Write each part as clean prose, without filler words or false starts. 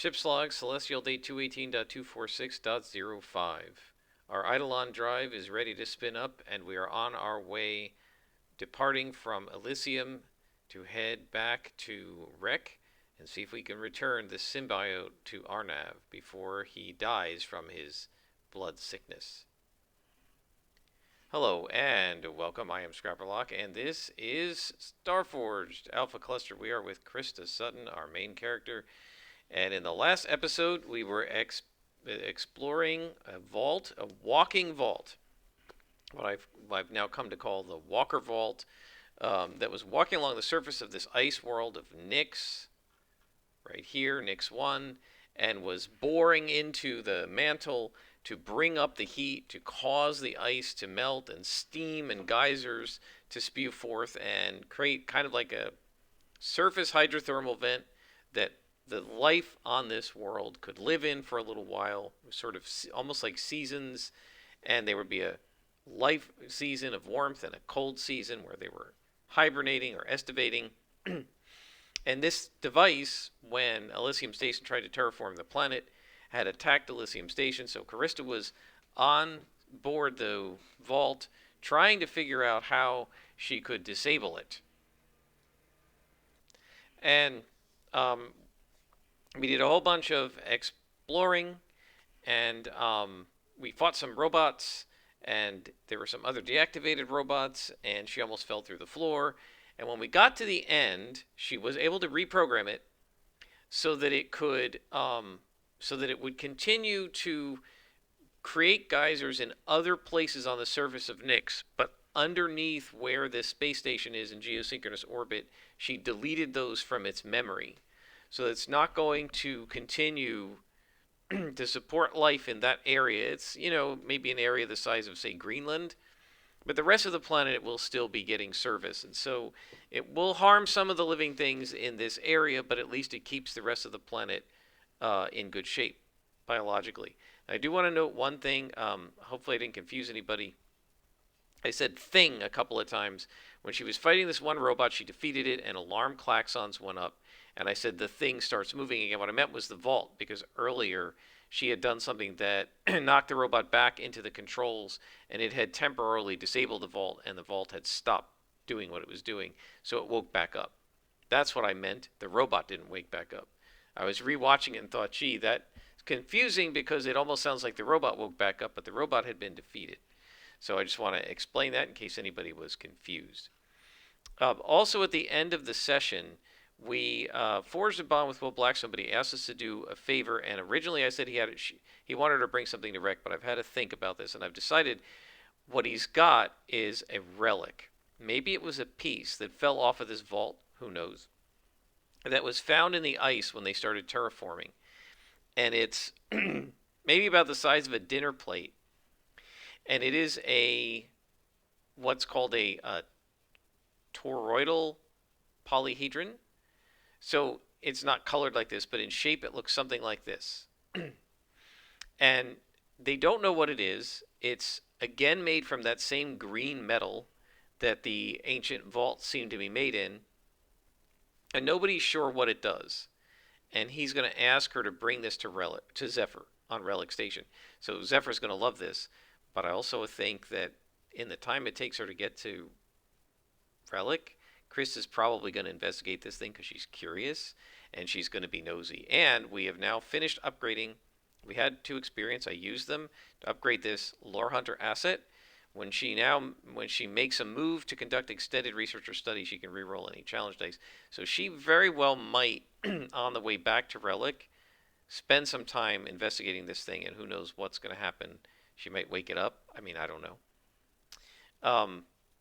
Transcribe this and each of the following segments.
Ship's log, Celestial Date 218.246.05. Our Eidolon drive is ready to spin up, and we are on our way, departing from Elysium to head back to Rek and see if we can return the symbiote to Arnav before he dies from his blood sickness. Hello and welcome. I am Scrapperlock, and this is Starforged Alpha Cluster. We are with Krista Sutton, our main character. And in the last episode, we were exploring a vault, a walking vault, what I've now come to call the Walker Vault, that was walking along the surface of this ice world of Nyx, right here, Nyx 1, and was boring into the mantle to bring up the heat, to cause the ice to melt, and steam and geysers to spew forth, and create kind of like a surface hydrothermal vent that the life on this world could live in for a little while, sort of almost like seasons, and there would be a life season of warmth and a cold season where they were hibernating or estivating. And this device, when Elysium Station tried to terraform the planet, had attacked Elysium Station, so Calista was on board the vault trying to figure out how she could disable it. And we did a whole bunch of exploring, and we fought some robots, and there were some other deactivated robots, and she almost fell through the floor. And when we got to the end, she was able to reprogram it so that it could, so that it would continue to create geysers in other places on the surface of Nyx, but underneath where this space station is in geosynchronous orbit, she deleted those from its memory. So it's not going to continue to support life in that area. It's, maybe an area the size of, say, Greenland, but the rest of the planet will still be getting service. And so it will harm some of the living things in this area, but at least it keeps the rest of the planet in good shape biologically. I do want to note one thing. Hopefully I didn't confuse anybody. I said thing a couple of times. When she was fighting this one robot, she defeated it, and alarm klaxons went up. And I said the thing starts moving again. What I meant was the vault, because earlier she had done something that knocked the robot back into the controls, and it had temporarily disabled the vault, and the vault had stopped doing what it was doing, so it woke back up. That's what I meant. The robot didn't wake back up. I was rewatching it and thought, gee, that's confusing because it almost sounds like the robot woke back up, but the robot had been defeated. So I just want to explain that in case anybody was confused. Also, at the end of the session, we forged a bond with Will Blackstone, but he asked us to do a favor. And originally, I said he wanted to bring something to Rek, but I've had to think about this, and I've decided what he's got is a relic. Maybe it was a piece that fell off of this vault. Who knows? That was found in the ice when they started terraforming, and it's maybe about the size of a dinner plate, and it is what's called a toroidal polyhedron. So it's not colored like this, but in shape it looks something like this. And they don't know what it is. It's again made from that same green metal that the ancient vaults seem to be made in. And nobody's sure what it does. And he's going to ask her to bring this to Zephyr on Relic Station. So Zephyr's going to love this. But I also think that in the time it takes her to get to Relic, Chris is probably going to investigate this thing because she's curious and she's going to be nosy. And we have now finished upgrading. We had 2 experience. I used them to upgrade this Lore Hunter asset. When she makes a move to conduct extended research or study, she can reroll any challenge dice. So she very well might, on the way back to Relic, spend some time investigating this thing, and who knows what's going to happen. She might wake it up. I mean, I don't know.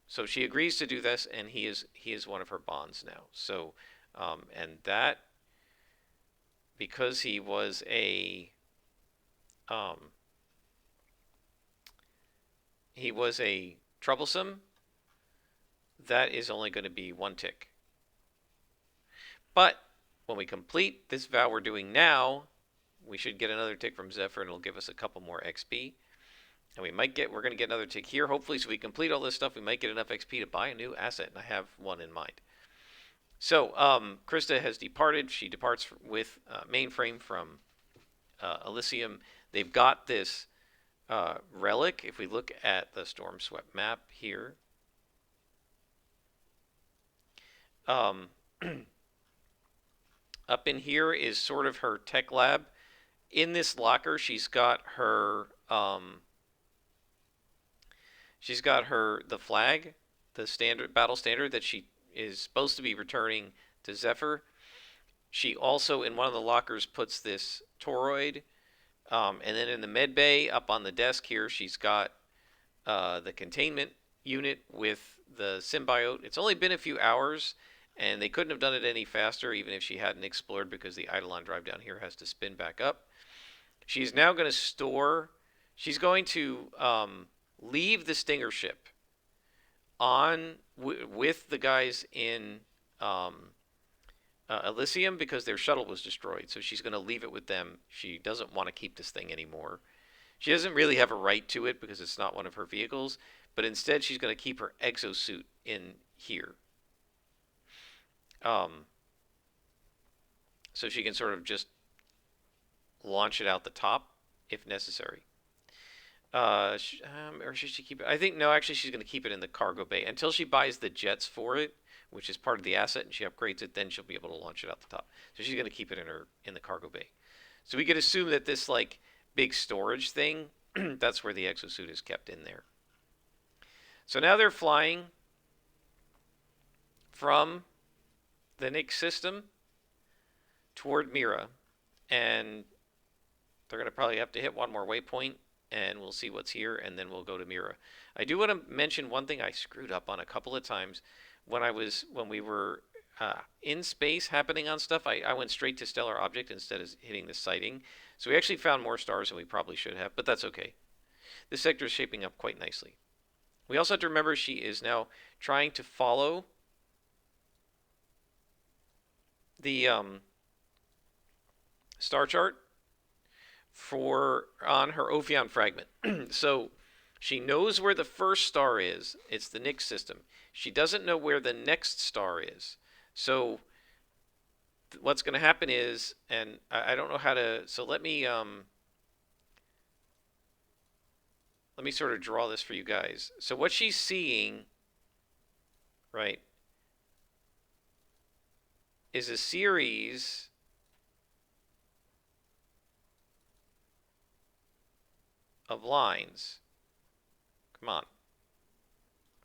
So she agrees to do this, and he is one of her bonds now. So, and that, because he was a troublesome, that is only going to be 1 tick. But when we complete this vow we're doing now, we should get another tick from Zephyr, and it'll give us a couple more XP. And we're going to get another tick here, hopefully, so we complete all this stuff. We might get enough XP to buy a new asset, and I have one in mind. So Krista has departed. She departs with mainframe from Elysium. They've got this relic. If we look at the storm swept map here, um, up in here is sort of her tech lab. In this locker, she's got her the flag, the standard battle standard that she is supposed to be returning to Zephyr. She also in one of the lockers puts this toroid, and then in the med bay up on the desk here, she's got the containment unit with the symbiote. It's only been a few hours, and they couldn't have done it any faster, even if she hadn't explored, because the Eidolon drive down here has to spin back up. She's now going to store. She's going to leave the Stinger ship on with the guys in Elysium because their shuttle was destroyed. So she's going to leave it with them. She doesn't want to keep this thing anymore. She doesn't really have a right to it because it's not one of her vehicles, but instead she's going to keep her exosuit in here. So she can sort of just launch it out the top if necessary. Or should she keep it? I think no. Actually, she's going to keep it in the cargo bay until she buys the jets for it, which is part of the asset, and she upgrades it. Then she'll be able to launch it out the top. So she's going to keep it in the cargo bay. So we could assume that this like big storage thing, that's where the exosuit is kept in there. So now they're flying from the Nyx system toward Mira, and they're going to probably have to hit one more waypoint, and we'll see what's here, and then we'll go to Mira. I do want to mention one thing I screwed up on a couple of times when we were in space happening on stuff. I went straight to stellar object instead of hitting the sighting. So we actually found more stars than we probably should have, but that's okay. This sector is shaping up quite nicely. We also have to remember she is now trying to follow the star chart on her Ophion fragment. So she knows where the first star is. It's the Nyx system. She doesn't know where the next star is. So what's going to happen is, and I don't know how to. So let me sort of draw this for you guys. So what she's seeing, right, is a series of lines. Come on.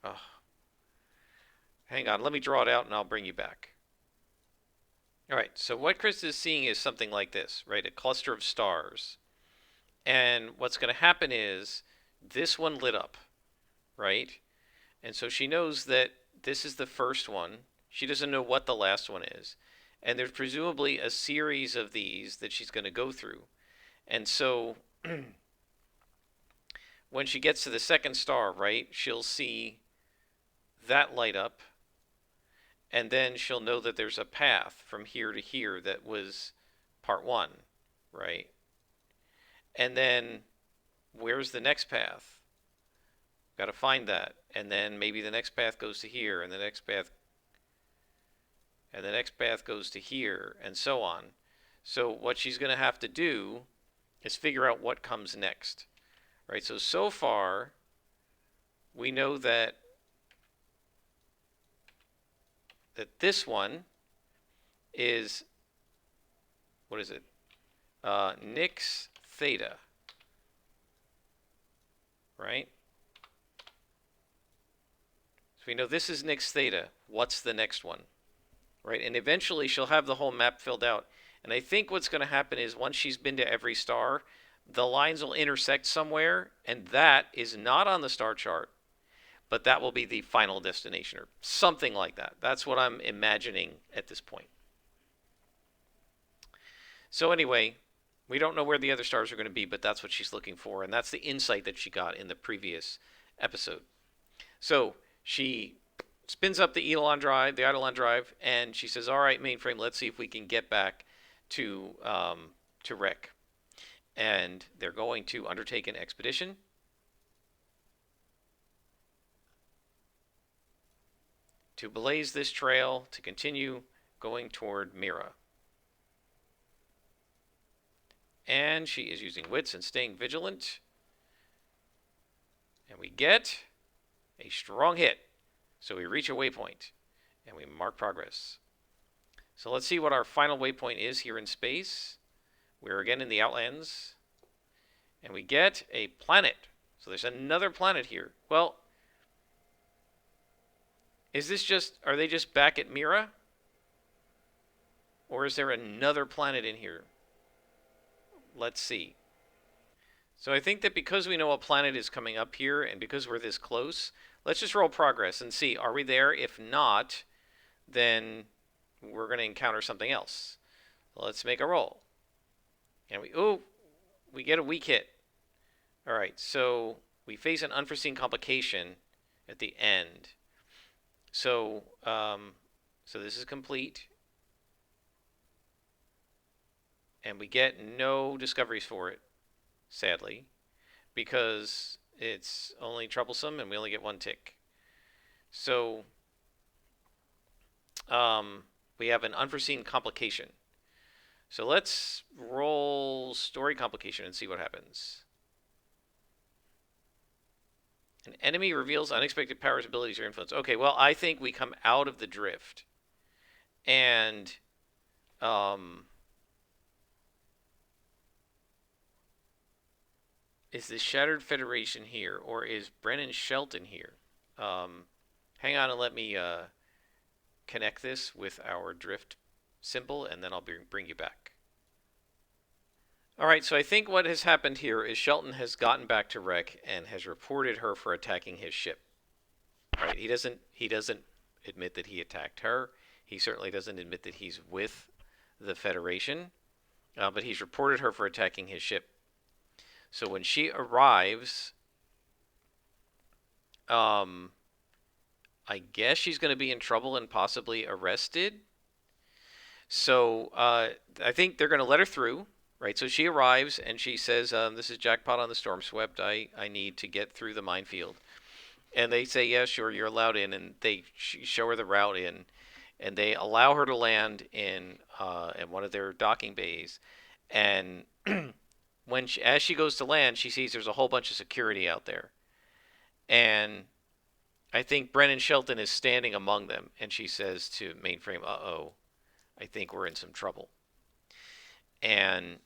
Oh. Hang on, let me draw it out and I'll bring you back. All right, so what Chris is seeing is something like this, right? A cluster of stars. And what's going to happen is this one lit up, right? And so she knows that this is the first one. She doesn't know what the last one is. And there's presumably a series of these that she's going to go through. And so when she gets to the second star, right, she'll see that light up. And then she'll know that there's a path from here to here that was part one, right? And then where's the next path? Got to find that. And then maybe the next path goes to here, and the next path goes to here, and so on. So what she's going to have to do is figure out what comes next, right? So far, we know that this one is, what is it? Nyx Theta, right? So we know this is Nyx Theta. What's the next one, right? And eventually she'll have the whole map filled out. And I think what's going to happen is once she's been to every star, the lines will intersect somewhere, and that is not on the star chart, but that will be the final destination or something like that. That's what I'm imagining at this point. So anyway, we don't know where the other stars are going to be, but that's what she's looking for, and that's the insight that she got in the previous episode. So she spins up the Eidolon drive, and she says, "All right, mainframe, let's see if we can get back to Rek." And they're going to undertake an expedition. to blaze this trail to continue going toward Mira. And she is using wits and staying vigilant. And we get a strong hit. So we reach a waypoint and we mark progress. So let's see what our final waypoint is here in space. We're again in the Outlands. And we get a planet. So there's another planet here. Well, is this just, are they just back at Mira? Or is there another planet in here? Let's see. So I think that because we know a planet is coming up here and because we're this close, let's just roll progress and see, are we there? If not, then we're going to encounter something else. Let's make a roll. And we get a weak hit. All right, so we face an unforeseen complication at the end. So, so this is complete. And we get no discoveries for it, sadly, because it's only troublesome and we only get one tick. So, we have an unforeseen complication. So let's roll story complication and see what happens. An enemy reveals unexpected powers, abilities, or influence. Okay, well, I think we come out of the drift. And, is the Shattered Federation here, or is Brennan Shelton here? Hang on and let me connect this with our drift symbol, and then I'll bring you back. Alright, so I think what has happened here is Shelton has gotten back to Rek and has reported her for attacking his ship. Right? He doesn't admit that he attacked her. He certainly doesn't admit that he's with the Federation. But he's reported her for attacking his ship. So when she arrives, I guess she's going to be in trouble and possibly arrested. So I think they're going to let her through. Right, so she arrives and she says, this is Jackpot on the Storm Swept. I need to get through the minefield. And they say, yeah, sure, you're allowed in. And they show her the route in. And they allow her to land in one of their docking bays. And as she goes to land, she sees there's a whole bunch of security out there. And I think Brennan Shelton is standing among them. And she says to Mainframe, uh-oh, I think we're in some trouble. And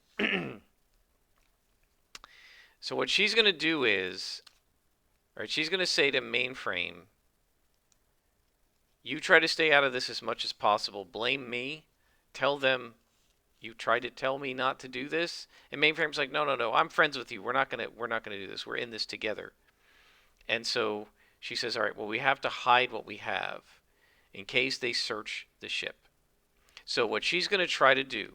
so what she's going to do is, right, she's going to say to Mainframe, you try to stay out of this as much as possible. Blame me. Tell them you tried to tell me not to do this. And Mainframe's like, no, I'm friends with you. We're not gonna do this. We're in this together. And so she says, all right, well, we have to hide what we have in case they search the ship. So what she's going to try to do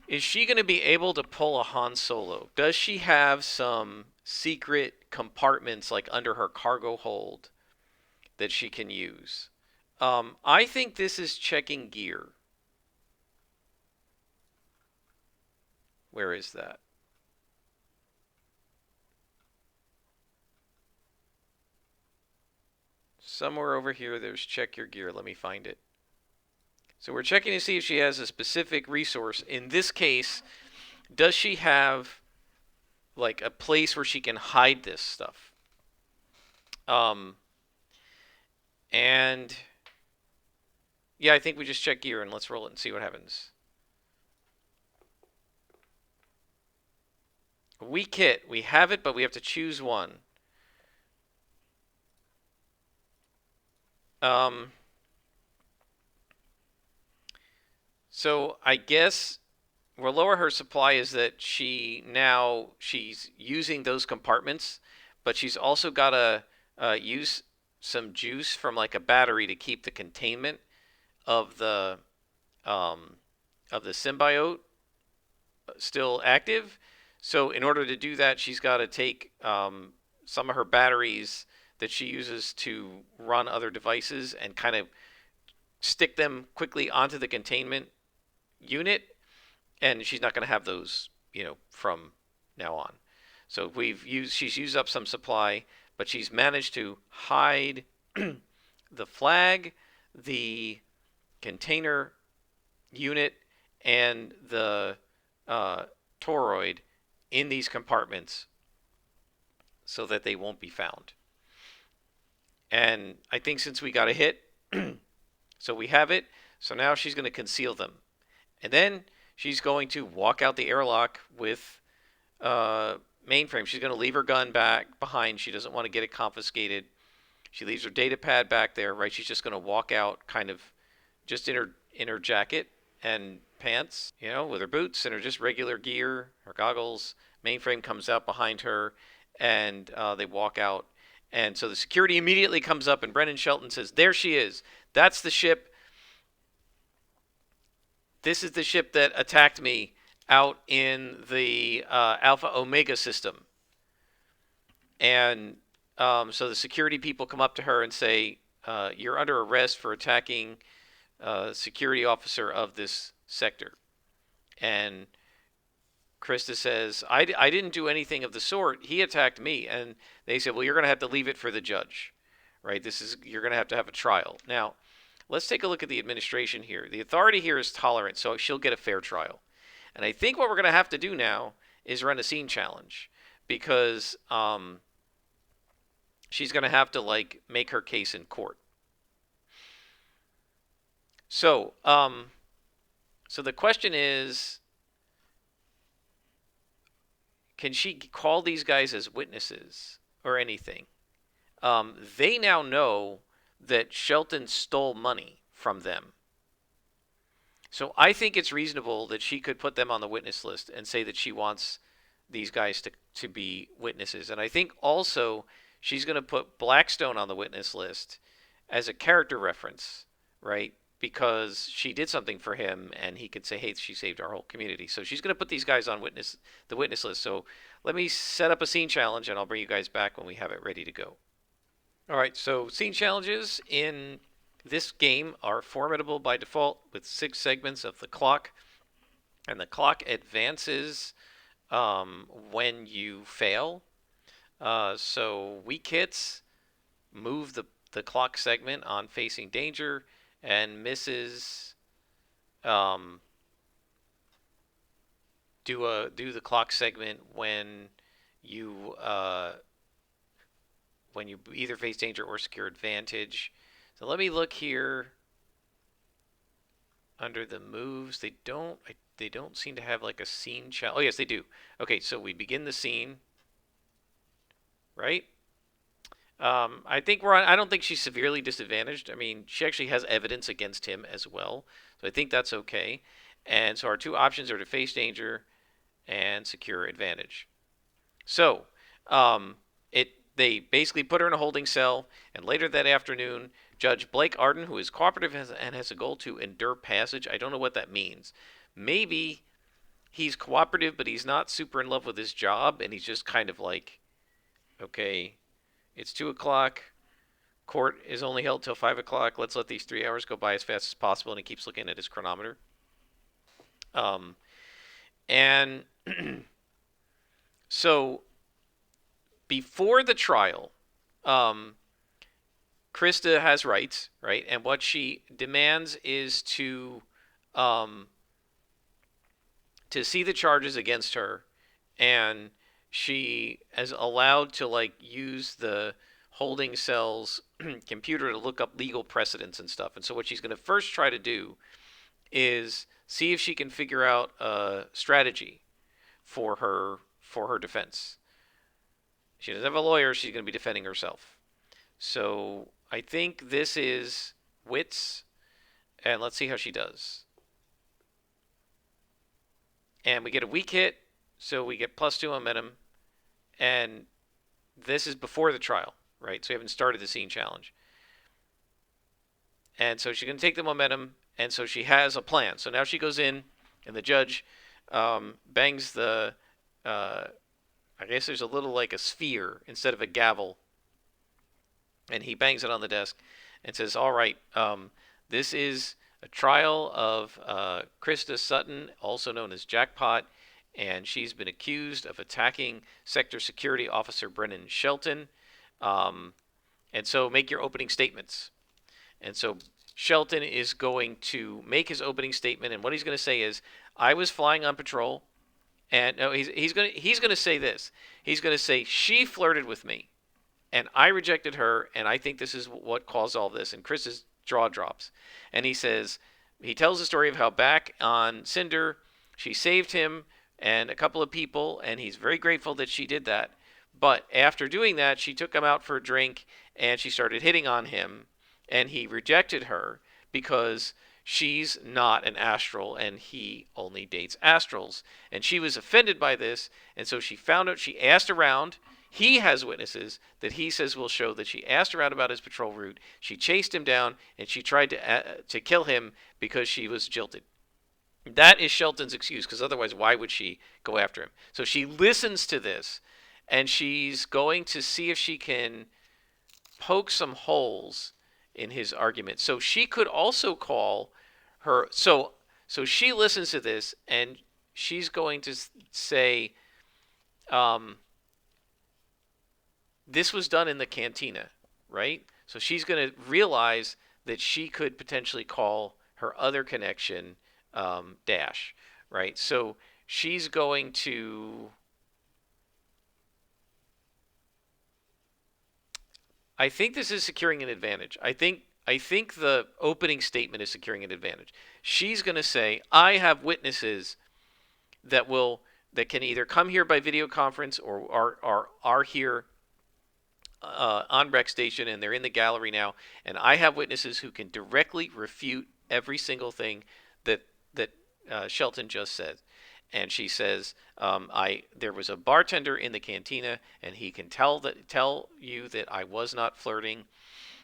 is she going to be able to pull a Han Solo? Does she have some secret compartments like under her cargo hold that she can use? I think this is checking gear. Where is that? Somewhere over here, there's check your gear. Let me find it. So we're checking to see if she has a specific resource. In this case, does she have like a place where she can hide this stuff? And yeah, I think we just check gear and let's roll it and see what happens. Weak kit. We have it, but we have to choose one. So I guess we'll lower her supply is that she's using those compartments, but she's also got to use some juice from like a battery to keep the containment of the symbiote still active. So in order to do that, she's got to take some of her batteries that she uses to run other devices and kind of stick them quickly onto the containment unit, and she's not going to have those, from now on. So she's used up some supply, but she's managed to hide the flag, the container unit, and the toroid in these compartments so that they won't be found. And I think since we got a hit, so we have it, so now she's going to conceal them. And then she's going to walk out the airlock with mainframe. She's going to leave her gun back behind. She doesn't want to get it confiscated. She leaves her data pad back there, right? She's just going to walk out kind of just in her jacket and pants, with her boots and her just regular gear, her goggles. Mainframe comes out behind her, and they walk out. And so the security immediately comes up, and Brennan Shelton says, "There she is. That's the ship. This is the ship that attacked me out in the Alpha Omega system." And so the security people come up to her and say, "You're under arrest for attacking a security officer of this sector." And Krista says, I didn't do anything of the sort. He attacked me. And they said, "Well, you're going to have to leave it for the judge, right? You're going to have a trial." Now, let's take a look at the administration here. The authority here is tolerant, so she'll get a fair trial. And I think what we're going to have to do now is run a scene challenge, because she's going to have to make her case in court. So, so the question is, can she call these guys as witnesses or anything? They now know that Shelton stole money from them. So I think it's reasonable that she could put them on the witness list and say that she wants these guys to be witnesses. And I think also she's going to put Blackstone on the witness list as a character reference, right? Because she did something for him, and he could say, "Hey, she saved our whole community." So she's going to put these guys on the witness list. So let me set up a scene challenge, and I'll bring you guys back when we have it ready to go. All right, so scene challenges in this game are formidable by default with 6 segments of the clock, and the clock advances when you fail. So weak hits move the clock segment on facing danger, and misses do the clock segment when you either face danger or secure advantage. So let me look here under the moves. They don't seem to have like a scene challenge. Oh yes, they do. Okay, so we begin the scene, right? I think I don't think she's severely disadvantaged. I mean, she actually has evidence against him as well, so I think that's okay. And so our 2 options are to face danger and secure advantage. So they basically put her in a holding cell, and later that afternoon, Judge Blake Arden, who is cooperative and has a goal to endure passage. I don't know what that means. Maybe he's cooperative, but he's not super in love with his job, and he's just kind of like, okay, it's 2 o'clock. Court is only held till 5 o'clock. Let's let these 3 hours go by as fast as possible. And he keeps looking at his chronometer. And so before the trial, Krista has rights, right? And what she demands is to see the charges against her, and she is allowed to use the holding cell's computer to look up legal precedents and stuff. And so what she's going to first try to do is see if she can figure out a strategy for her defense. She doesn't have a lawyer. She's going to be defending herself. So I think this is wits, and let's see how she does. And we get a weak hit, so we get +2 momentum, and this is before the trial, right? So we haven't started the scene challenge. And so she's going to take the momentum, and so she has a plan. So now she goes in, and the judge bangs the, I guess there's a little like a sphere instead of a gavel, and he bangs it on the desk and says, "All right, this is a trial of Krista Sutton, also known as Jackpot, and she's been accused of attacking Sector Security Officer Brennan Shelton. And so make your opening statements. And so Shelton is going to make his opening statement, and what he's going to say is, "I was flying on patrol, and no, he's going to say this. He's going to say she flirted with me, and I rejected her, and I think this is what caused all this." And Chris's jaw drops, and he tells the story of how back on Cinder, she saved him and a couple of people, and he's very grateful that she did that. But after doing that, she took him out for a drink, and she started hitting on him, and he rejected her because she's not an astral and he only dates astrals. And she was offended by this, and so she found out, she asked around. He has witnesses that he says will show that she asked around about his patrol route. She chased him down, and she tried to kill him because she was jilted. That is Shelton's excuse, because otherwise, why would she go after him? So she listens to this, and she's going to see if she can poke some holes in his argument. So she could also call her. So she listens to this, and she's going to say, this was done in the cantina, right? So she's going to realize that she could potentially call her other connection, Dash, right? So she's going to. I think this is securing an advantage. I think the opening statement is securing an advantage. She's going to say, "I have witnesses that can either come here by video conference or are here on Rec Station, and they're in the gallery now. And I have witnesses who can directly refute every single thing that Shelton just said." And she says, there was a bartender in the cantina, and he can tell you that I was not flirting.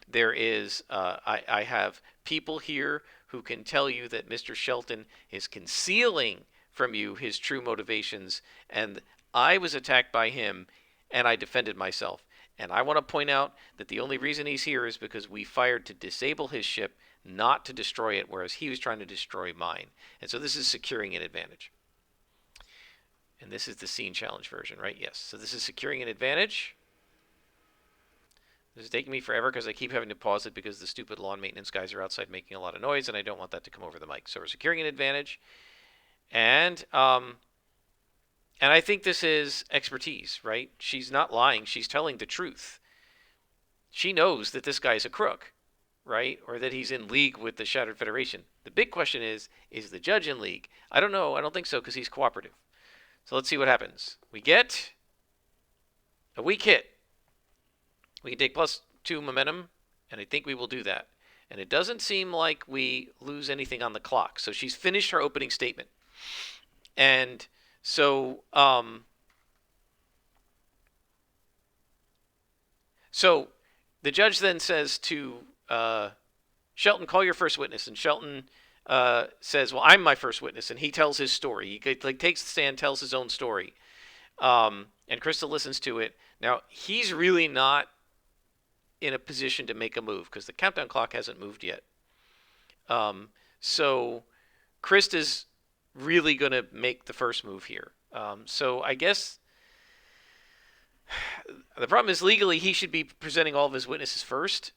There is, I have people here who can tell you that Mr. Shelton is concealing from you his true motivations, and I was attacked by him, and I defended myself. And I want to point out that the only reason he's here is because we fired to disable his ship, not to destroy it, whereas he was trying to destroy mine. And so this is securing an advantage. And this is the scene challenge version, right? Yes. So this is securing an advantage. This is taking me forever because I keep having to pause it because the stupid lawn maintenance guys are outside making a lot of noise, and I don't want that to come over the mic. So we're securing an advantage. And I think this is expertise, right? She's not lying. She's telling the truth. She knows that this guy's a crook, right? Or that he's in league with the Shattered Federation. The big question is the judge in league? I don't know. I don't think so, because he's cooperative. So let's see what happens. We get a weak hit. We can take +2 momentum, and I think we will do that. And it doesn't seem like we lose anything on the clock. So she's finished her opening statement. And so the judge then says to Shelton, "Call your first witness." And Shelton says, "Well, I'm my first witness," and he tells his story. He takes the stand, tells his own story, and Krista listens to it. Now he's really not in a position to make a move because the countdown clock hasn't moved yet. So Krista's really going to make the first move here. So I guess the problem is legally he should be presenting all of his witnesses first.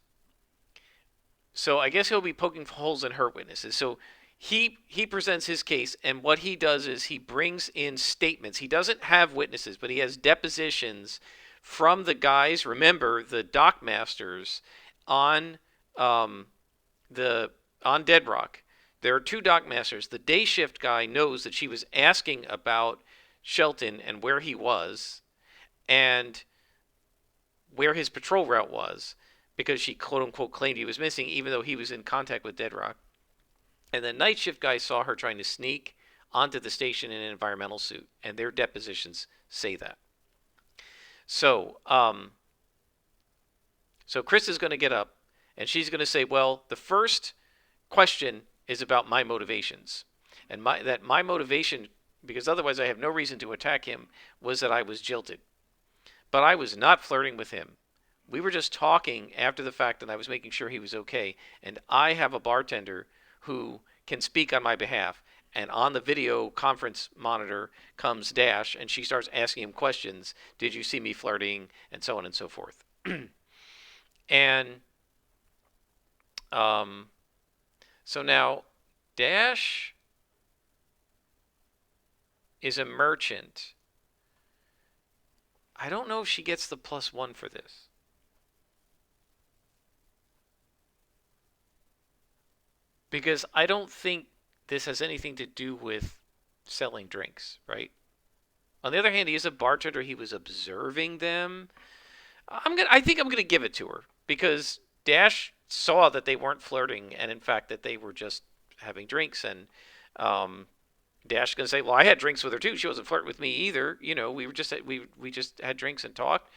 So I guess he'll be poking holes in her witnesses. So he presents his case, and what he does is he brings in statements. He doesn't have witnesses, but he has depositions from the guys. Remember, the dock masters on Dead Rock. There are 2 dock masters. The day shift guy knows that she was asking about Shelton and where he was, and where his patrol route was, because she quote-unquote claimed he was missing, even though he was in contact with Dead Rock. And the night shift guy saw her trying to sneak onto the station in an environmental suit, and their depositions say that. So Chris is going to get up, and she's going to say, well, the first question is about my motivations. And my motivation, because otherwise I have no reason to attack him, was that I was jilted. But I was not flirting with him. We were just talking after the fact, and I was making sure he was okay. And I have a bartender who can speak on my behalf. And on the video conference monitor comes Dash, and she starts asking him questions. Did you see me flirting? And so on and so forth. And um, so now Dash is a merchant. I don't know if she gets the +1 for this. Because I don't think this has anything to do with selling drinks, right? On the other hand, he is a bartender. He was observing them. I think I'm gonna give it to her because Dash saw that they weren't flirting, and in fact that they were just having drinks. And um, Dash is gonna say, "Well, I had drinks with her too. She wasn't flirting with me either. You know, we just had drinks and talked."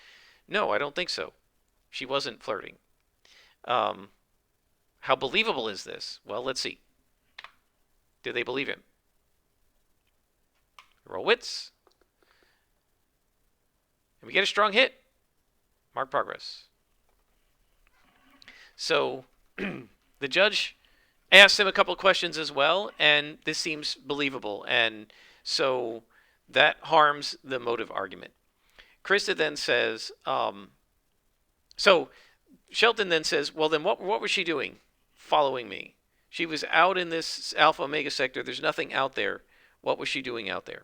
No, I don't think so. She wasn't flirting. Um, how believable is this? Well, let's see. Do they believe him? Roll wits, and we get a strong hit. Mark progress. So the judge asked him a couple of questions as well, and this seems believable. And so that harms the motive argument. Krista then says, so Shelton then says, well, then what was she doing following me? She was out in this Alpha Omega sector. There's nothing out there. What was she doing out there?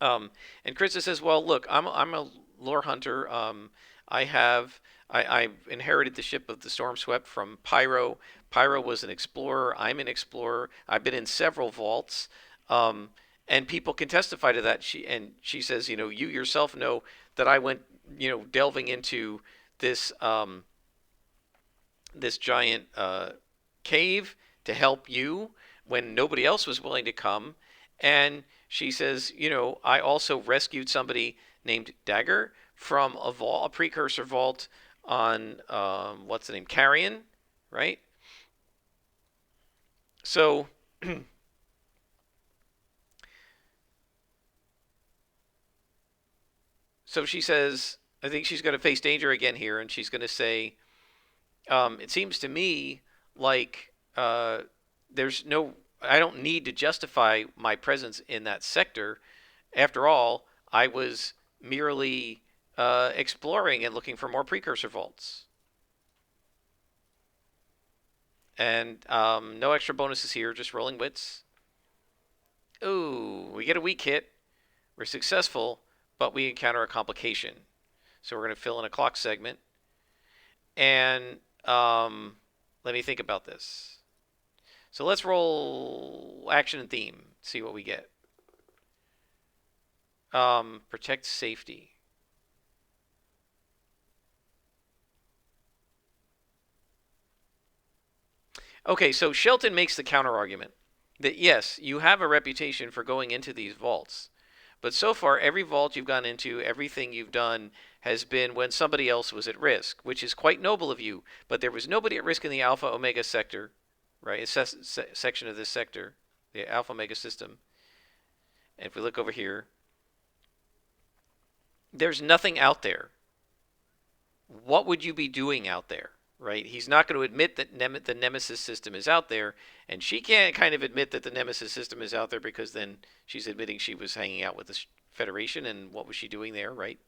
And Krista says, well, look, I'm a lore hunter. I inherited the ship of the Stormswept from Pyro. Pyro was an explorer. I'm an explorer. I've been in several vaults. And people can testify to that. She says, you yourself know that I went, delving into this this giant cave to help you when nobody else was willing to come. And she says, I also rescued somebody named Dagger from a precursor vault on what's the name, Carrion, right? So so she says, I think she's going to face danger again here, and she's going to say, it seems to me like there's no, I don't need to justify my presence in that sector. After all, I was merely exploring and looking for more precursor vaults. And no extra bonuses here, just rolling wits. Ooh, we get a weak hit. We're successful, but we encounter a complication. So we're going to fill in a clock segment. And let me think about this. So let's roll action and theme, see what we get. Protect safety. Okay, so Shelton makes the counter argument that yes, you have a reputation for going into these vaults, but so far every vault you've gone into, everything you've done has been when somebody else was at risk, which is quite noble of you. But there was nobody at risk in the Alpha Omega sector, right? It's section of this sector, the Alpha Omega system. And if we look over here, there's nothing out there. What would you be doing out there? Right? He's not going to admit that the Nemesis system is out there, and she can't kind of admit that the Nemesis system is out there because then she's admitting she was hanging out with the Federation, and what was she doing there, right?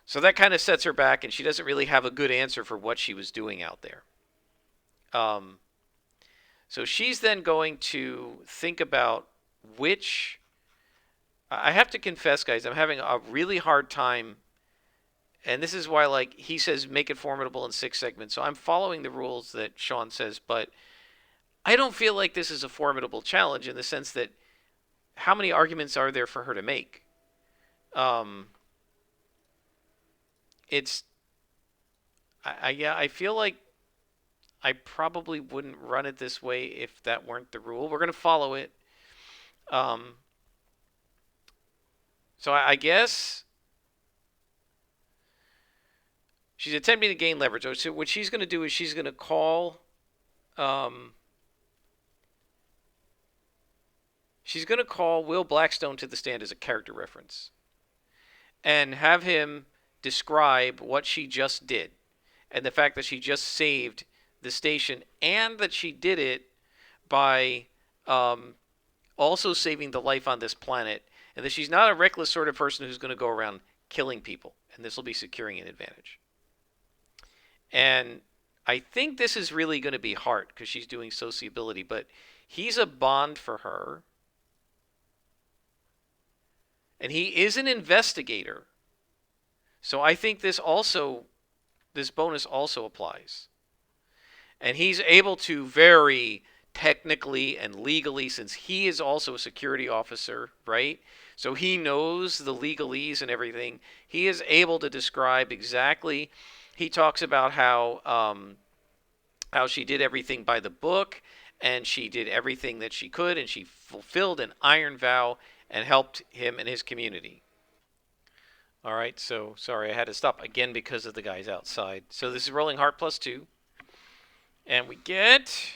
So that kind of sets her back, and she doesn't really have a good answer for what she was doing out there. So she's then going to think about which. I have to confess, guys, I'm having a really hard time. And this is why, like, he says make it formidable in 6 segments. So I'm following the rules that Sean says, but I don't feel like this is a formidable challenge in the sense that how many arguments are there for her to make? I feel like I probably wouldn't run it this way if that weren't the rule. We're going to follow it. So I guess she's attempting to gain leverage. So what she's going to do is she's going to call. She's going to call Will Blackstone to the stand as a character reference, and have him describe what she just did, and the fact that she just saved the station, and that she did it by also saving the life on this planet, and that she's not a reckless sort of person who's going to go around killing people. and this will be securing an advantage. And I think this is really going to be hard because she's doing sociability, but he's a bond for her. And he is an investigator. So I think this bonus also applies. And he's able to very technically and legally, since he is also a security officer, right? So he knows the legalese and everything. He is able to describe exactly. He talks about how she did everything by the book, and she did everything that she could, and she fulfilled an iron vow and helped him and his community. All right, so sorry, I had to stop again because of the guys outside. So this is rolling heart +2, and we get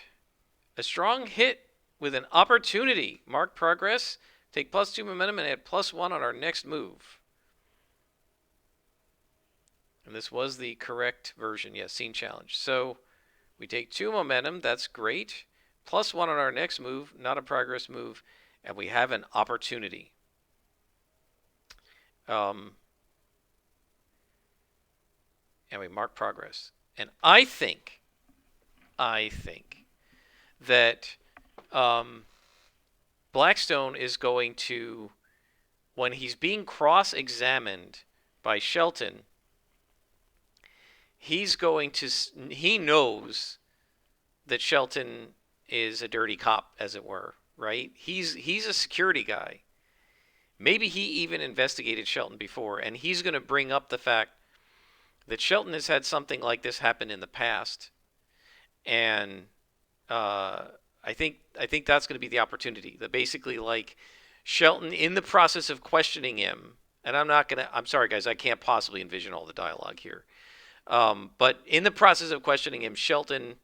a strong hit with an opportunity. Mark progress, take +2 momentum, and add +1 on our next move. And this was the correct version, yes, scene challenge. So we take 2 momentum, that's great. +1 on our next move, not a progress move, and we have an opportunity. And we mark progress. And I think that Blackstone is going to, when he's being cross-examined by Shelton, he knows that Shelton is a dirty cop, as it were, right? He's a security guy. Maybe he even investigated Shelton before, and he's going to bring up the fact that Shelton has had something like this happen in the past, and I think that's going to be the opportunity. That basically, like, Shelton, in the process of questioning him, and I'm sorry guys, I can't possibly envision all the dialogue here. But in the process of questioning him, Shelton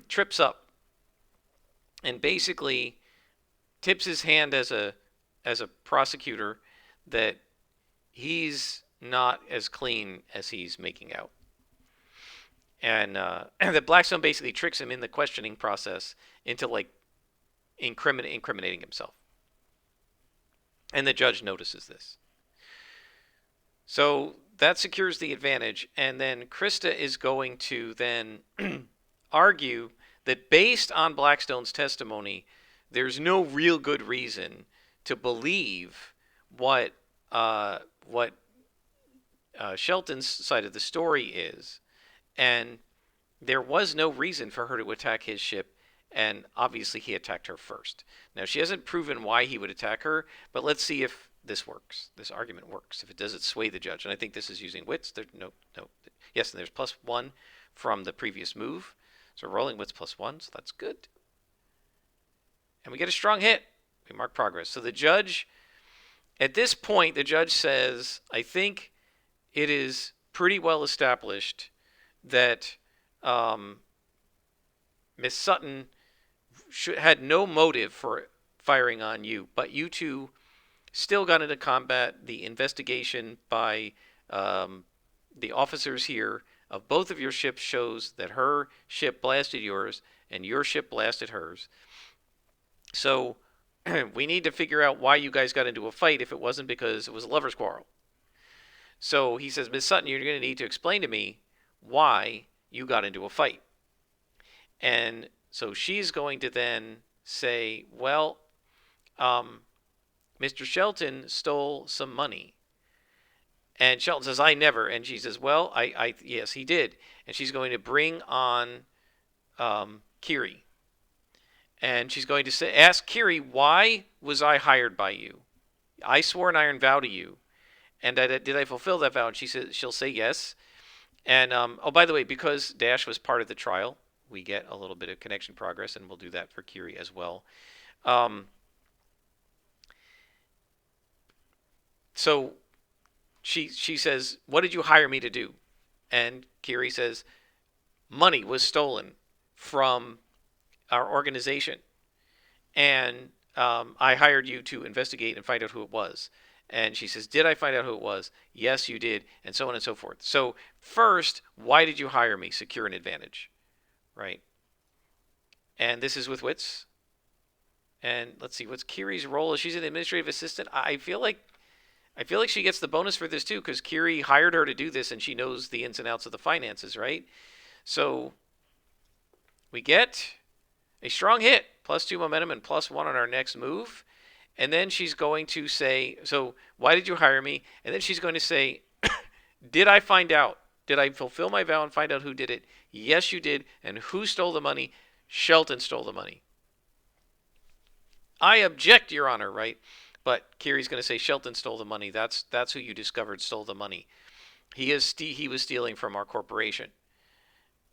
trips up and basically tips his hand as a prosecutor that he's not as clean as he's making out. And that Blackstone basically tricks him in the questioning process into, like, incriminating himself. And the judge notices this. So that secures the advantage. And then Krista is going to then argue that based on Blackstone's testimony, there's no real good reason to believe what Shelton's side of the story is. And there was no reason for her to attack his ship, and obviously he attacked her first. Now, she hasn't proven why he would attack her, but let's see if this works. This argument works. If it does, it sway the judge. And I think this is using wits. No. Yes, and there's +1 from the previous move. So rolling wits +1, so that's good. And we get a strong hit. We mark progress. So the judge, at this point, the judge says, I think it is pretty well established that Miss Sutton had no motive for firing on you, but you two still got into combat. The investigation by the officers here of both of your ships shows that her ship blasted yours and your ship blasted hers. So we need to figure out why you guys got into a fight if it wasn't because it was a lover's quarrel. So he says, Miss Sutton, you're going to need to explain to me why you got into a fight. And so she's going to then say, well, Mr. Shelton stole some money. And Shelton says, I never. And she says, well, yes, he did. And she's going to bring on Kiri. And she's going to ask Kiri, why was I hired by you? I swore an iron vow to you. And did I fulfill that vow? And she'll say yes. And, oh, by the way, because Dash was part of the trial, we get a little bit of connection progress, and we'll do that for Kiri as well. So she says, what did you hire me to do? And Kiri says, money was stolen from our organization. And I hired you to investigate and find out who it was. And she says, did I find out who it was? Yes, you did. And so on and so forth. So first, why did you hire me? Secure an advantage. Right? And this is with wits. And let's see, what's Kiri's role? She's an administrative assistant. I feel like I feel like she gets the bonus for this too, because Kiri hired her to do this and she knows the ins and outs of the finances, right? So we get a strong hit, +2 momentum and +1 on our next move. And then she's going to say, so why did you hire me? And then she's going to say, did I find out? Did I fulfill my vow and find out who did it? Yes, you did. And who stole the money? Shelton stole the money. I object, Your Honor, right? But Kiri's going to say Shelton stole the money. That's who you discovered stole the money. He was stealing from our corporation.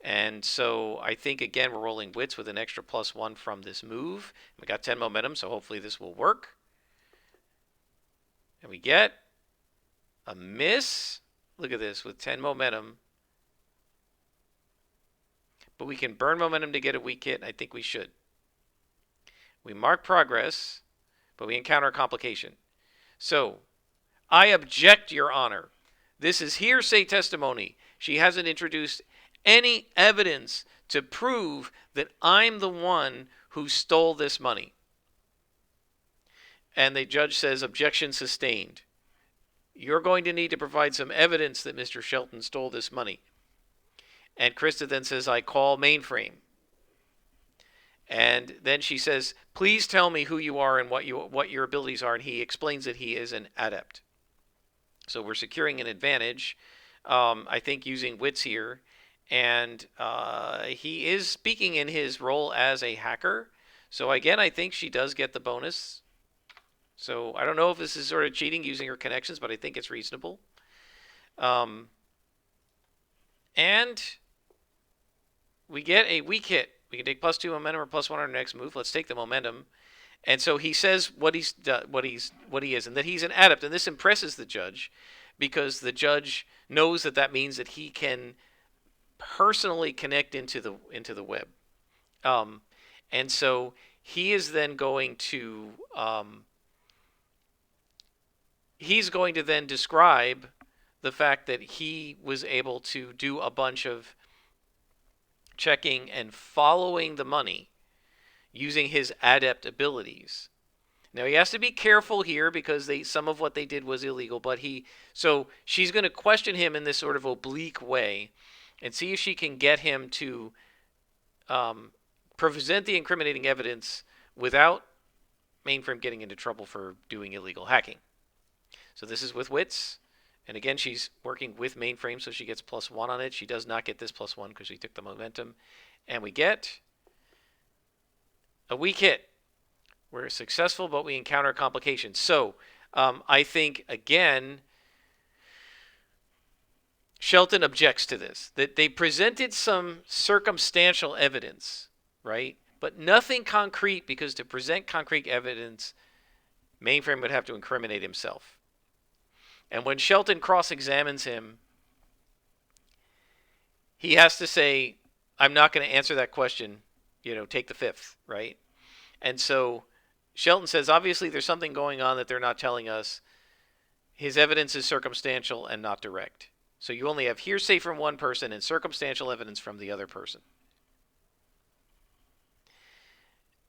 And so I think, again, we're rolling wits with an extra +1 from this move. We got 10 momentum, so hopefully this will work. And we get a miss. Look at this, with 10 momentum. But we can burn momentum to get a weak hit, and I think we should. We mark progress, but we encounter a complication. So, I object, Your Honor. This is hearsay testimony. She hasn't introduced any evidence to prove that I'm the one who stole this money. And the judge says, objection sustained. You're going to need to provide some evidence that Mr. Shelton stole this money. And Krista then says, I call mainframe. And then she says, please tell me who you are and what your abilities are. And he explains that he is an adept. So we're securing an advantage, I think, using wits here. And he is speaking in his role as a hacker. So again, I think she does get the bonus. So I don't know if this is sort of cheating using her connections, but I think it's reasonable. And we get a weak hit. We can take +2 momentum or +1 on our next move. Let's take the momentum. And so he says what he is, and that he's an adept. And this impresses the judge, because the judge knows that means that he can personally connect into the web. And so he is then going to then describe the fact that he was able to do a bunch of checking and following the money using his adept abilities. Now he has to be careful here, because some of what they did was illegal, but so she's going to question him in this sort of oblique way and see if she can get him to present the incriminating evidence without mainframe getting into trouble for doing illegal hacking. So this is with wits. And again, she's working with mainframe, so she gets +1 on it. She does not get this +1 because she took the momentum. And we get a weak hit. We're successful, but we encounter a complication. So I think, again, Shelton objects to this. That they presented some circumstantial evidence, right? But nothing concrete, because to present concrete evidence, mainframe would have to incriminate himself. And when Shelton cross-examines him, he has to say, I'm not going to answer that question, take the fifth, right? And so Shelton says, obviously there's something going on that they're not telling us. His evidence is circumstantial and not direct. So you only have hearsay from one person and circumstantial evidence from the other person.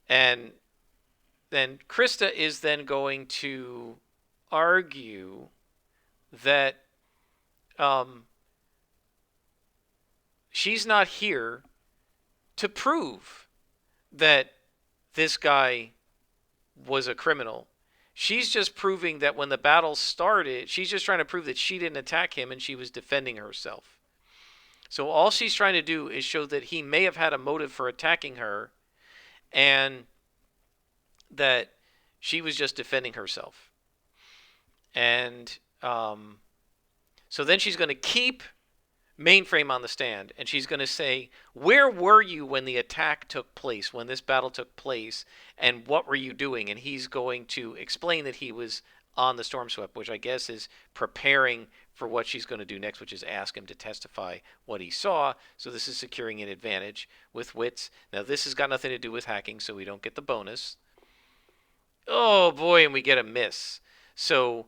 And then Krista is then going to argue that she's not here to prove that this guy was a criminal. She's just proving that when the battle started, she's just trying to prove that she didn't attack him and she was defending herself. So all she's trying to do is show that he may have had a motive for attacking her, and that she was just defending herself. And so then she's going to keep mainframe on the stand, and she's going to say, where were you when the attack took place, when this battle took place, and what were you doing? And he's going to explain that he was on the storm sweep, which I guess is preparing for what she's going to do next, which is ask him to testify what he saw. So this is securing an advantage with wits. Now this has got nothing to do with hacking, so we don't get the bonus. Oh boy, and we get a miss. So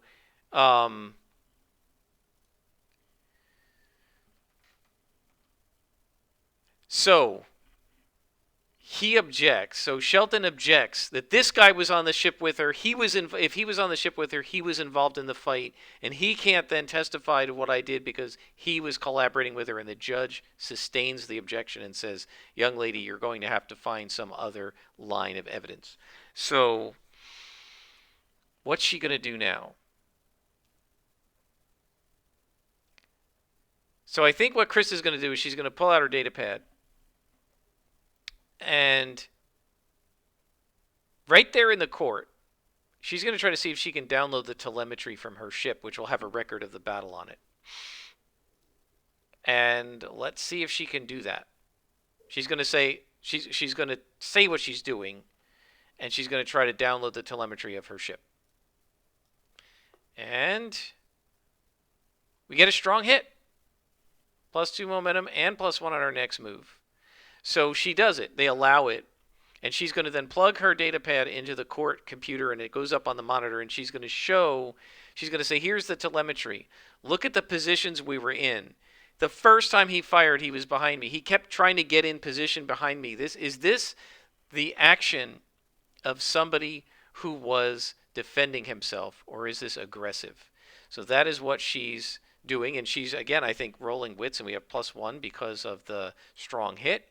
he objects. So Shelton objects that this guy was on the ship with her. If he was on the ship with her, he was involved in the fight, and he can't then testify to what I did because he was collaborating with her. And the judge sustains the objection and says, "Young lady, you're going to have to find some other line of evidence." So, what's she going to do now? So I think what Chris is going to do is she's going to pull out her data pad, and right there in the court, she's going to try to see if she can download the telemetry from her ship, which will have a record of the battle on it. And let's see if she can do that. She's going to say she's going to say what she's doing, and she's going to try to download the telemetry of her ship. And we get a strong hit. +2 momentum and +1 on her next move. So she does it. They allow it. And she's going to then plug her data pad into the court computer, and it goes up on the monitor, and she's going to say, here's the telemetry. Look at the positions we were in. The first time he fired, he was behind me. He kept trying to get in position behind me. Is this the action of somebody who was defending himself, or is this aggressive? So that is what she's doing, and she's, again, I think, rolling wits, and we have +1 because of the strong hit.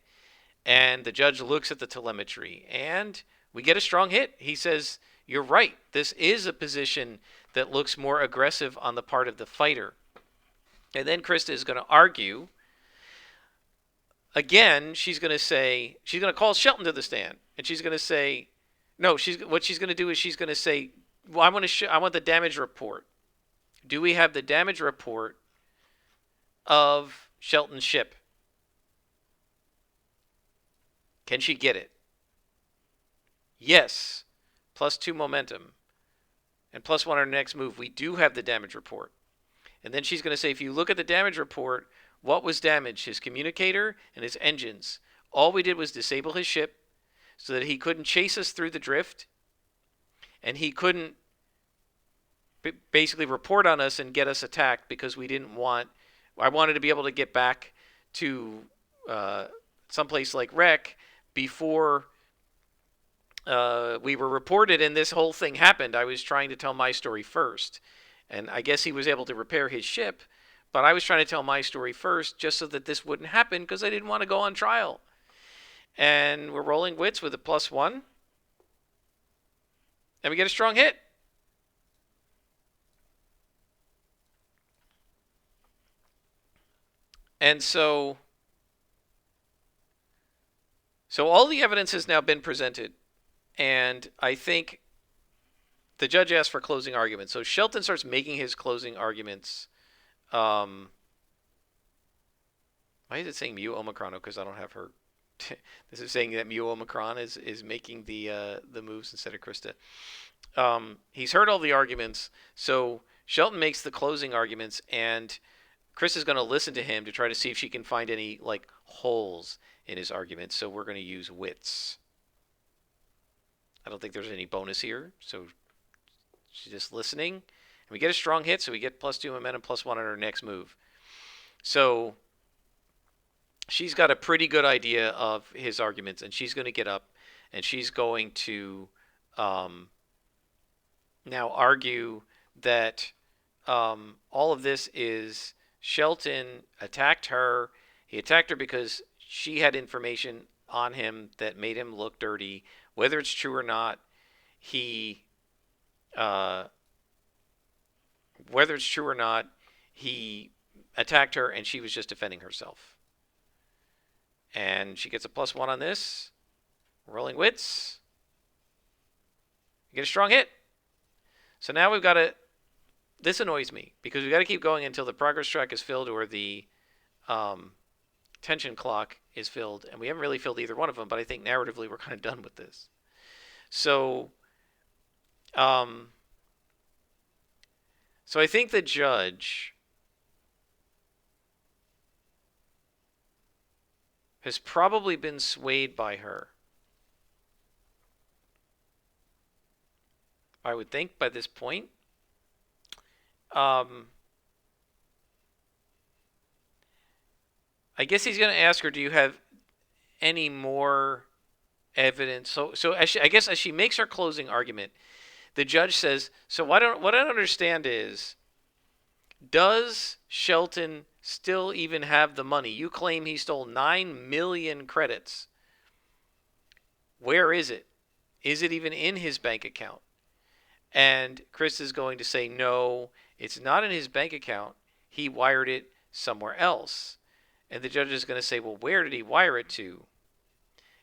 And the judge looks at the telemetry, and we get a strong hit. He says, you're right. This is a position that looks more aggressive on the part of the fighter. And then Krista is going to argue. Again, she's going to call Shelton to the stand, and she's going to say, no, what she's going to do is she's going to say, well, I want the damage report. Do we have the damage report of Shelton's ship? Can she get it? Yes. +2 momentum. And +1 on her next move. We do have the damage report. And then she's going to say, if you look at the damage report, what was damaged? His communicator and his engines. All we did was disable his ship so that he couldn't chase us through the drift. And he couldn't basically report on us and get us attacked because I wanted to be able to get back to someplace like Wreck before we were reported and this whole thing happened. I was trying to tell my story first. And I guess he was able to repair his ship, but I was trying to tell my story first just so that this wouldn't happen because I didn't want to go on trial. And we're rolling wits with a +1. And we get a strong hit. And so all the evidence has now been presented. And I think the judge asked for closing arguments. So Shelton starts making his closing arguments. Why is it saying Mu Omicron? Because I don't have her. This is saying that Mu Omicron is making the moves instead of Krista. He's heard all the arguments. So Shelton makes the closing arguments, and Chris is going to listen to him to try to see if she can find any holes in his arguments. So we're going to use wits. I don't think there's any bonus here. So she's just listening. And we get a strong hit, so we get +2 momentum, +1 on her next move. So she's got a pretty good idea of his arguments, and she's going to get up, and she's going to now argue that all of this is Shelton attacked her. He attacked her because she had information on him that made him look dirty. Whether it's true or not, he attacked her, and she was just defending herself. And she gets a +1 on this. Rolling wits. You get a strong hit. So now we've got to... This annoys me, because we've got to keep going until the progress track is filled or the tension clock is filled. And we haven't really filled either one of them, but I think narratively we're kind of done with this. So... So I think the judge has probably been swayed by her. I would think by this point. I guess he's going to ask her, do you have any more evidence. So I guess as she makes her closing argument, the judge says, "So what I don't understand is, does Shelton still even have the money? You claim he stole 9 million credits. Where is it? Is it even in his bank account?" And Chris is going to say, "No, it's not in his bank account. He wired it somewhere else." And the judge is going to say, "Well, where did he wire it to?"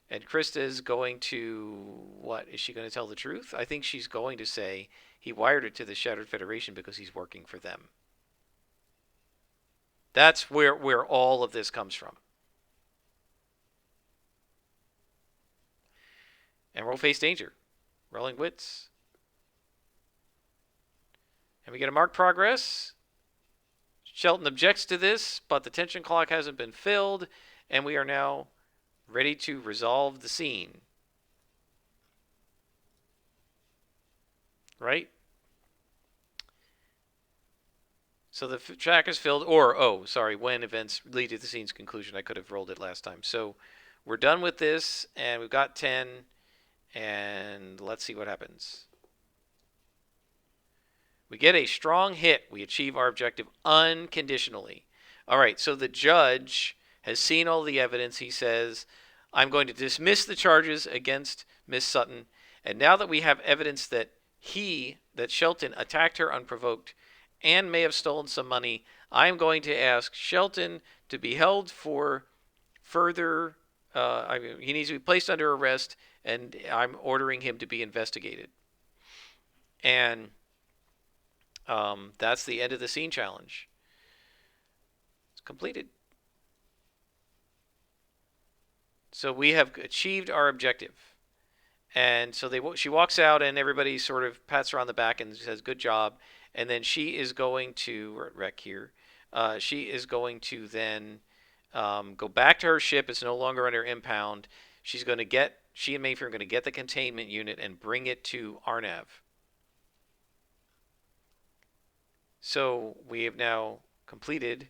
And Krista is going to, what? Is she going to tell the truth? I think she's going to say he wired it to the Shattered Federation because he's working for them. That's where all of this comes from. And we'll face danger. Rolling wits. And we get a marked progress. Shelton objects to this, but the tension clock hasn't been filled, and we are now ready to resolve the scene. Right? So the track is filled, when events lead to the scene's conclusion. I could have rolled it last time. So we're done with this, and we've got 10, and let's see what happens. We get a strong hit. We achieve our objective unconditionally. All right, so the judge has seen all the evidence. He says, "I'm going to dismiss the charges against Miss Sutton, and now that we have evidence that Shelton attacked her unprovoked and may have stolen some money, I'm going to ask Shelton to be held for further, he needs to be placed under arrest, and I'm ordering him to be investigated." And that's the end of the scene challenge. It's completed. So we have achieved our objective. And so she walks out, and everybody sort of pats her on the back and says, "Good job." And then she is going to, we're at wreck here, she is going to then go back to her ship. It's no longer under impound. She and Mayfair are going to get the containment unit and bring it to Arnav. So we have now completed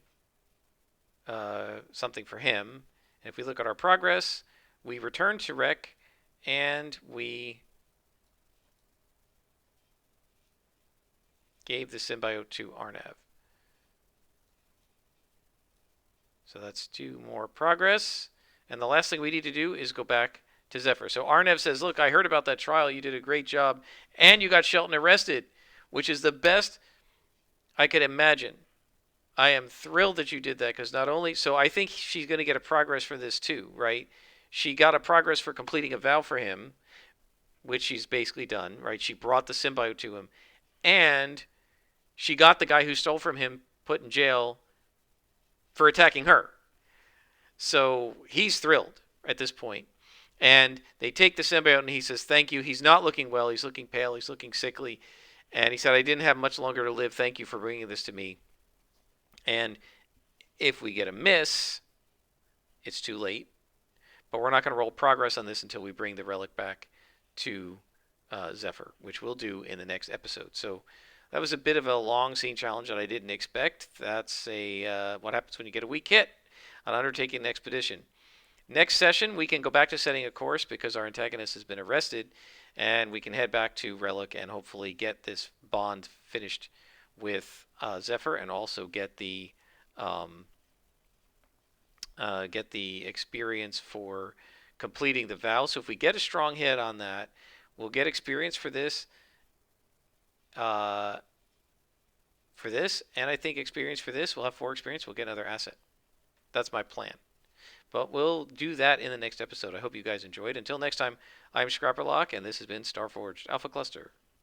something for him. And if we look at our progress, we return to wreck, and we gave the symbiote to Arnav. So that's 2 more progress. And the last thing we need to do is go back to Zephyr. So Arnav says, "Look, I heard about that trial. You did a great job. And you got Shelton arrested, which is the best I could imagine. I am thrilled that you did that, because not only... So I think she's going to get a progress for this too, right? She got a progress for completing a vow for him, which she's basically done, right? She brought the symbiote to him. And she got the guy who stole from him put in jail for attacking her. So he's thrilled at this point. And they take the symbiote, and he says, "Thank you." He's not looking well. He's looking pale. He's looking sickly. And he said, "I didn't have much longer to live. Thank you for bringing this to me." And if we get a miss, it's too late. But we're not going to roll progress on this until we bring the relic back to Zephyr, which we'll do in the next episode. So that was a bit of a long scene challenge that I didn't expect. That's what happens when you get a weak hit on undertaking an expedition. Next session, we can go back to setting a course because our antagonist has been arrested, and we can head back to Relic and hopefully get this bond finished with Zephyr, and also get the experience for completing the vow. So if we get a strong hit on that, we'll get experience for this. And I think experience for this. We'll have 4 experience. We'll get another asset. That's my plan. But we'll do that in the next episode. I hope you guys enjoyed. Until next time, I'm Scrapperlock, and this has been Starforged Alpha Cluster.